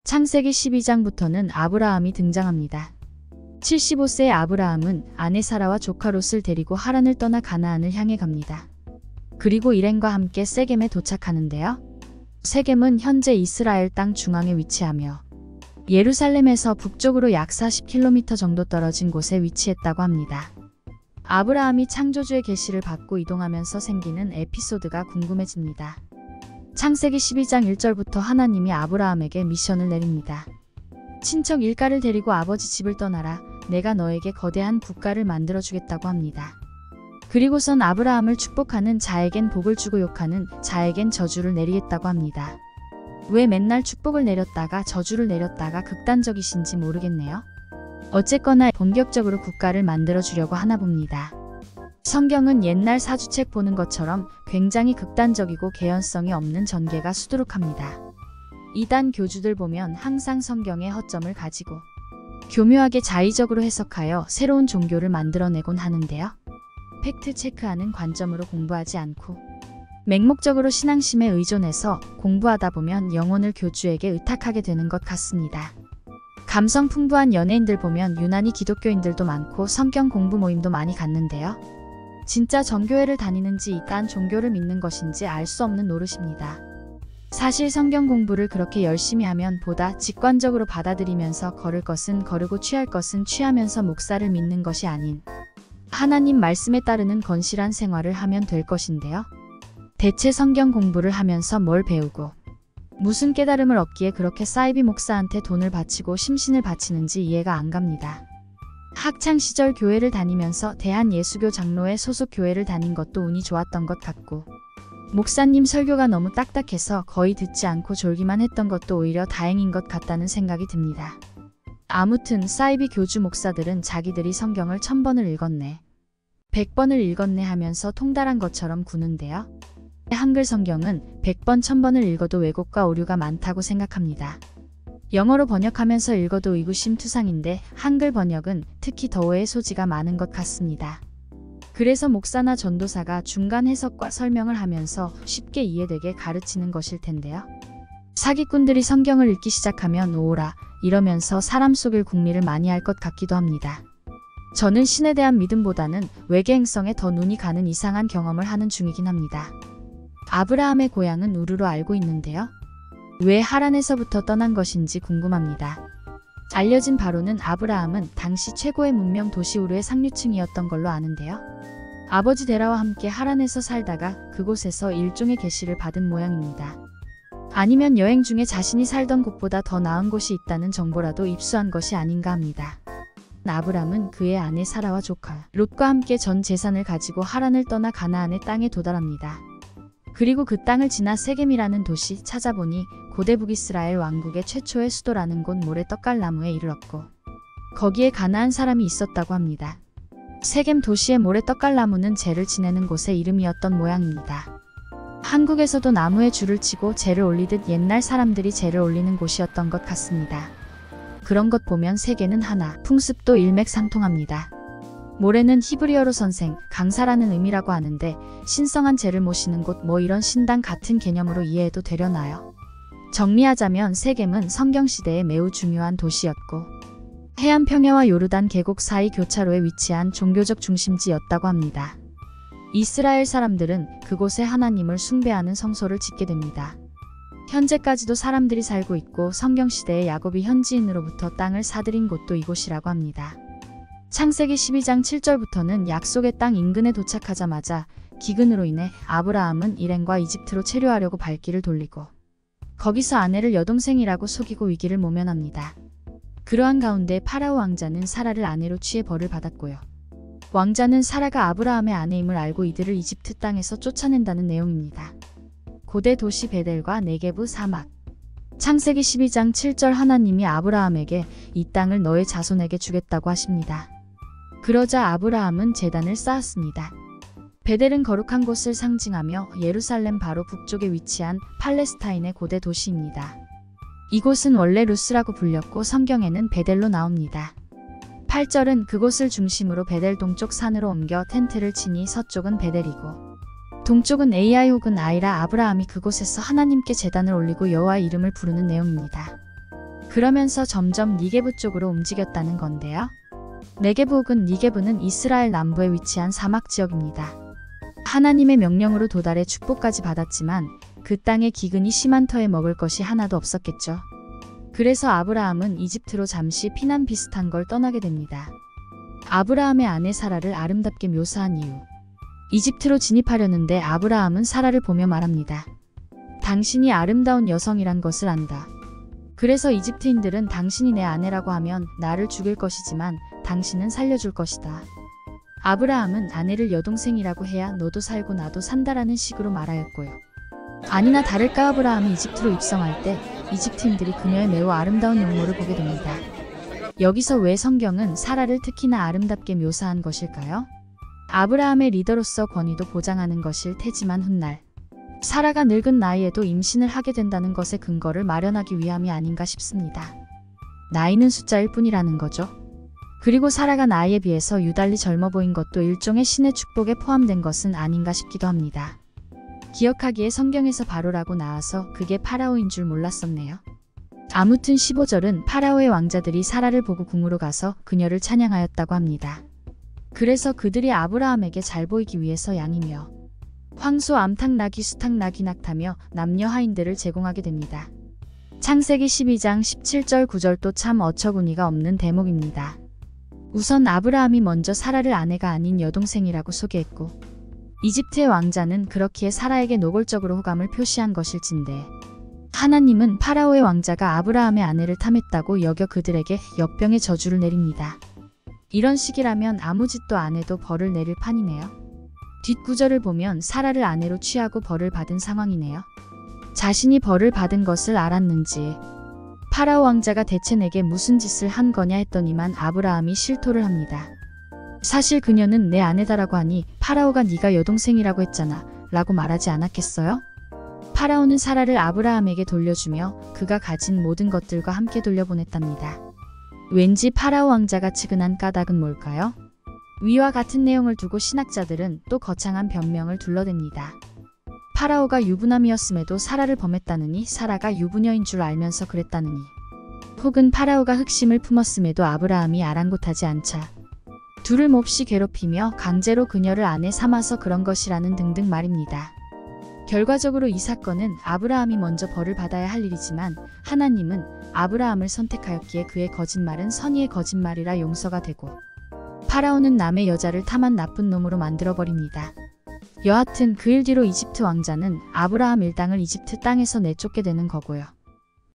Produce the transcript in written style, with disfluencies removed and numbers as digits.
창세기 12장부터는 아브라함이 등장합니다. 75세의 아브라함은 아내 사라와 조카 롯을 데리고 하란을 떠나 가나안을 향해 갑니다. 그리고 일행과 함께 세겜에 도착하는데요. 세겜은 현재 이스라엘 땅 중앙에 위치하며 예루살렘에서 북쪽으로 약 40km 정도 떨어진 곳에 위치했다고 합니다. 아브라함이 창조주의 계시를 받고 이동하면서 생기는 에피소드가 궁금해집니다. 창세기 12장 1절부터 하나님이 아브라함에게 미션을 내립니다. 친척 일가를 데리고 아버지 집을 떠나라. 내가 너에게 거대한 국가를 만들어주겠다고 합니다. 그리고선 아브라함을 축복하는 자에겐 복을 주고 욕하는 자에겐 저주를 내리겠다고 합니다. 왜 맨날 축복을 내렸다가 저주를 내렸다가 극단적이신지 모르겠네요. 어쨌거나 본격적으로 국가를 만들어주려고 하나 봅니다. 성경은 옛날 사주책 보는 것처럼 굉장히 극단적이고 개연성이 없는 전개가 수두룩합니다. 이단 교주들 보면 항상 성경의 허점을 가지고 교묘하게 자의적으로 해석하여 새로운 종교를 만들어내곤 하는데요. 팩트 체크하는 관점으로 공부하지 않고 맹목적으로 신앙심에 의존해서 공부하다 보면 영혼을 교주에게 의탁하게 되는 것 같습니다. 감성 풍부한 연예인들 보면 유난히 기독교인들도 많고 성경 공부 모임도 많이 갔는데요. 진짜 정교회를 다니는지 이딴 종교를 믿는 것인지 알 수 없는 노릇입니다. 사실 성경 공부를 그렇게 열심히 하면 보다 직관적으로 받아들이면서 걸을 것은 거르고 취할 것은 취하면서 목사를 믿는 것이 아닌 하나님 말씀에 따르는 건실한 생활을 하면 될 것인데요. 대체 성경 공부를 하면서 뭘 배우고 무슨 깨달음을 얻기에 그렇게 사이비 목사한테 돈을 바치고 심신을 바치는지 이해가 안 갑니다. 학창시절 교회를 다니면서 대한예수교 장로회 소속 교회를 다닌 것도 운이 좋았던 것 같고 목사님 설교가 너무 딱딱해서 거의 듣지 않고 졸기만 했던 것도 오히려 다행인 것 같다는 생각이 듭니다. 아무튼 사이비 교주 목사들은 자기들이 성경을 1000번을 읽었네, 100번을 읽었네 하면서 통달한 것처럼 구는데요. 한글 성경은 100번, 1000번을 읽어도 왜곡과 오류가 많다고 생각합니다. 영어로 번역하면서 읽어도 의구심투상인데 한글 번역은 특히 더 오해의 소지가 많은 것 같습니다. 그래서 목사나 전도사가 중간 해석과 설명을 하면서 쉽게 이해되게 가르치는 것일 텐데요. 사기꾼들이 성경을 읽기 시작하면 오오라 이러면서 사람 속일 궁리를 많이 할 것 같기도 합니다. 저는 신에 대한 믿음보다는 외계 행성에 더 눈이 가는 이상한 경험을 하는 중이긴 합니다. 아브라함의 고향은 우르로 알고 있는데요. 왜 하란에서부터 떠난 것인지 궁금합니다. 알려진 바로는 아브라함은 당시 최고의 문명 도시 우르의 상류층이었던 걸로 아는데요. 아버지 데라와 함께 하란에서 살다가 그곳에서 일종의 계시를 받은 모양입니다. 아니면 여행 중에 자신이 살던 곳보다 더 나은 곳이 있다는 정보라도 입수한 것이 아닌가 합니다. 아브람은 그의 아내 사라와 조카 롯과 함께 전 재산을 가지고 하란을 떠나 가나안의 땅에 도달합니다. 그리고 그 땅을 지나 세겜이라는 도시 찾아보니 고대 북이스라엘 왕국의 최초의 수도라는 곳 모래 떡갈나무에 이르렀고 거기에 가나안 사람이 있었다고 합니다. 세겜 도시의 모래 떡갈나무는 제를 지내는 곳의 이름이었던 모양입니다. 한국에서도 나무에 줄을 치고 제를 올리듯 옛날 사람들이 제를 올리는 곳이었던 것 같습니다. 그런 것 보면 세계는 하나, 풍습도 일맥상통합니다. 모래는 히브리어로 선생, 강사라는 의미라고 하는데 신성한 제를 모시는 곳 뭐 이런 신당 같은 개념으로 이해해도 되려나요? 정리하자면 세겜은 성경시대에 매우 중요한 도시였고 해안 평야와 요르단 계곡 사이 교차로에 위치한 종교적 중심지였다고 합니다. 이스라엘 사람들은 그곳에 하나님을 숭배하는 성소를 짓게 됩니다. 현재까지도 사람들이 살고 있고 성경시대에 야곱이 현지인으로부터 땅을 사들인 곳도 이곳이라고 합니다. 창세기 12장 7절부터는 약속의 땅 인근에 도착하자마자 기근으로 인해 아브라함은 일행과 이집트로 체류하려고 발길을 돌리고 거기서 아내를 여동생이라고 속이고 위기를 모면합니다. 그러한 가운데 파라오 왕자는 사라를 아내로 취해 벌을 받았고요. 왕자는 사라가 아브라함의 아내임을 알고 이들을 이집트 땅에서 쫓아낸다는 내용입니다. 고대 도시 베델과 네게브 사막. 창세기 12장 7절 하나님이 아브라함에게 이 땅을 너의 자손에게 주겠다고 하십니다. 그러자 아브라함은 제단을 쌓았습니다. 베델은 거룩한 곳을 상징하며 예루살렘 바로 북쪽에 위치한 팔레스타인의 고대 도시입니다. 이곳은 원래 루스라고 불렸고 성경에는 베델로 나옵니다. 8절은 그곳을 중심으로 베델 동쪽 산으로 옮겨 텐트를 치니 서쪽은 베델이고 동쪽은 AI 혹은 아이라 아브라함이 그곳에서 하나님께 제단을 올리고 여호와의 이름을 부르는 내용입니다. 그러면서 점점 니게부 쪽으로 움직였다는 건데요. 니게부는 이스라엘 남부에 위치한 사막 지역입니다. 하나님의 명령으로 도달해 축복까지 받았지만 그 땅에 기근이 심한 터에 먹을 것이 하나도 없었겠죠. 그래서 아브라함은 이집트로 잠시 피난 비슷한 걸 떠나게 됩니다. 아브라함의 아내 사라를 아름답게 묘사한 이유. 이집트로 진입하려는데 아브라함은 사라를 보며 말합니다. 당신이 아름다운 여성이란 것을 안다. 그래서 이집트인들은 당신이 내 아내라고 하면 나를 죽일 것이지만 당신은 살려줄 것이다. 아브라함은 아내를 여동생이라고 해야 너도 살고 나도 산다라는 식으로 말하였고요. 아니나 다를까 아브라함이 이집트로 입성할 때 이집트인들이 그녀의 매우 아름다운 용모를 보게 됩니다. 여기서 왜 성경은 사라를 특히나 아름답게 묘사한 것일까요? 아브라함의 리더로서 권위도 보장하는 것일 테지만 훗날 사라가 늙은 나이에도 임신을 하게 된다는 것의 근거를 마련하기 위함이 아닌가 싶습니다. 나이는 숫자일 뿐이라는 거죠. 그리고 사라가 나이에 비해서 유달리 젊어 보인 것도 일종의 신의 축복에 포함된 것은 아닌가 싶기도 합니다. 기억하기에 성경에서 바로라고 나와서 그게 파라오인 줄 몰랐었네요. 아무튼 15절은 파라오의 왕자들이 사라를 보고 궁으로 가서 그녀를 찬양하였다고 합니다. 그래서 그들이 아브라함에게 잘 보이기 위해서 양이며 황소, 암탉, 나귀, 수탉, 나귀, 낙타며 남녀 하인들을 제공하게 됩니다. 창세기 12장 17절 9절도 참 어처구니가 없는 대목입니다. 우선 아브라함이 먼저 사라를 아내가 아닌 여동생이라고 소개했고 이집트의 왕자는 그렇기에 사라에게 노골적으로 호감을 표시한 것일진데 하나님은 파라오의 왕자가 아브라함의 아내를 탐했다고 여겨 그들에게 역병의 저주를 내립니다. 이런 식이라면 아무 짓도 안 해도 벌을 내릴 판이네요. 뒷구절을 보면 사라를 아내로 취하고 벌을 받은 상황이네요. 자신이 벌을 받은 것을 알았는지 파라오 왕자가 대체 내게 무슨 짓을 한 거냐 했더니만 아브라함이 실토를 합니다. 사실 그녀는 내 아내다라고 하니 파라오가 네가 여동생이라고 했잖아 라고 말하지 않았겠어요? 파라오는 사라를 아브라함에게 돌려주며 그가 가진 모든 것들과 함께 돌려보냈답니다. 왠지 파라오 왕자가 측은한 까닭은 뭘까요? 위와 같은 내용을 두고 신학자들은 또 거창한 변명을 둘러댑니다. 파라오가 유부남이었음에도 사라를 범했다느니 사라가 유부녀인 줄 알면서 그랬다느니 혹은 파라오가 흑심을 품었음에도 아브라함이 아랑곳하지 않자 둘을 몹시 괴롭히며 강제로 그녀를 아내 삼아서 그런 것이라는 등등 말입니다. 결과적으로 이 사건은 아브라함이 먼저 벌을 받아야 할 일이지만 하나님은 아브라함을 선택하였기에 그의 거짓말은 선의의 거짓말이라 용서가 되고 파라오는 남의 여자를 탐한 나쁜 놈으로 만들어버립니다. 여하튼 그 일 뒤로 이집트 왕자는 아브라함 일당을 이집트 땅에서 내쫓게 되는 거고요.